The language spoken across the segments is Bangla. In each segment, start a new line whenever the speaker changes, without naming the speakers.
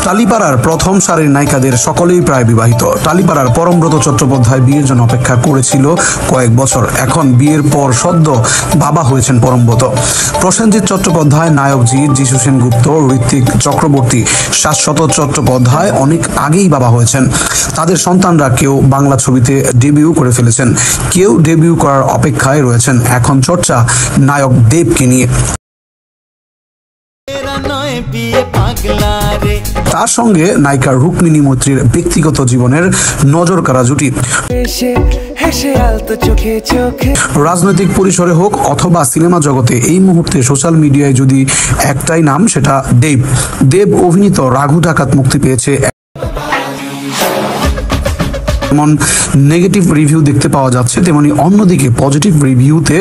টালিপাড়ার প্রথম সারির নায়িকাদের সকলেই প্রায় বিবাহিত। টালিপাড়ার পরমব্রত চট্টোপাধ্যায় বিয়ের জন্য অপেক্ষা করেছিল কয়েক বছর। এখন বিয়ের পর সদ্য বাবা হয়েছেন পরমব্রত। প্রসেনজিৎ চট্টোপাধ্যায়, নায়কজিৎ, যিশু সেনগুপ্ত, ঋত্বিক চক্রবর্তী, শাশ্বত চট্টোপাধ্যায় অনেক আগেই বাবা হয়েছেন। তাদের সন্তানরা কেউ বাংলা ছবিতে ডেবিউ করে ফেলেছেন, কেউ ডেবিউ করার অপেক্ষায় রয়েছেন। এখন চর্চা নায়ক দেবকে নিয়ে। তার সঙ্গে নায়িকা রুক্মিণী মৈত্রীর ব্যক্তিগত জীবনের নজর কাড়া জুটি। রাজনৈতিক পরিসরে হোক অথবা সিনেমা জগতে এই মুহূর্তে সোশ্যাল মিডিয়ায় যদি একটাই নাম, সেটা দেব। দেব অভিনীত রাঘু ডাকাত মুক্তি পেয়েছে। যেমন নেগেটিভ রিভিউ দেখতে পাওয়া যাচ্ছে, তেমনি অন্যদিকে পজিটিভ রিভিউতে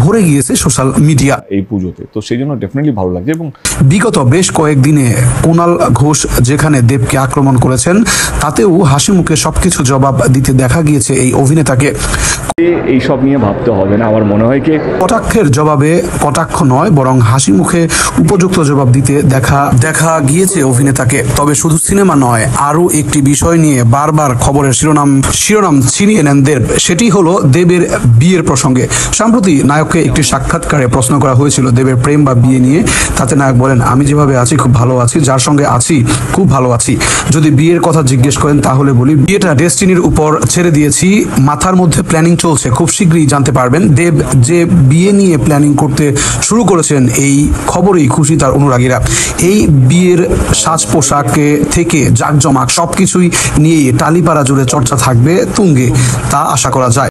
ভরে গিয়েছে সোশ্যাল মিডিয়া
এই পুজোতে। তো সেই জন্য ডেফিনেটলি ভালো লাগছে। এবং
বিগত বেশ কয়েকদিনে কুণাল ঘোষ যেখানে দেবকে আক্রমণ করেছেন, তাতেও হাসি মুখে সবকিছু জবাব দিতে দেখা গিয়েছে এই অভিনেতাকে।
এইসব নিয়ে ভাবতে হবে না, আমার মনে হয় কি
কটাক্ষের জবাবে কটাক্ষ নয়, বরং হাসি মুখে উপযুক্ত জবাব দিতে দেখা গিয়েছে অভিনেতাকে। তবে শুধু সিনেমা নয়, আরও একটি বিষয় নিয়ে বারবার খবরের শিরোনাম ছিনিয়ে নেন দেব। সেটি হলো দেবের বিয়ের প্রসঙ্গে। সম্প্রতি নায়ককে একটি সাক্ষাৎকারে প্রশ্ন করা হয়েছিল দেবের প্রেম বা বিয়ে নিয়ে। তাতে নায়ক বলেন, আমি যেভাবে আছি খুব ভালো আছি, যার সঙ্গে আছি খুব ভালো আছি। যদি বিয়ের কথা জিজ্ঞেস করেন তাহলে বলি বিয়েটা ডেস্টিনির উপর ছেড়ে দিয়েছি, মাথার মধ্যে প্ল্যানিং চলছে, খুব শীঘ্রই জানতে পারবেন। দেব যে বিয়ে নিয়ে প্ল্যানিং করতে শুরু করেছেন, এই খবরেই খুশি তার অনুরাগীরা। এই বিয়ের সাজ পোশাকে থেকে জাঁকজমাক সবকিছুই নিয়েই টালিপাড়া জুড়ে চর্চা থাকবে তুঙ্গে, তা আশা করা যায়।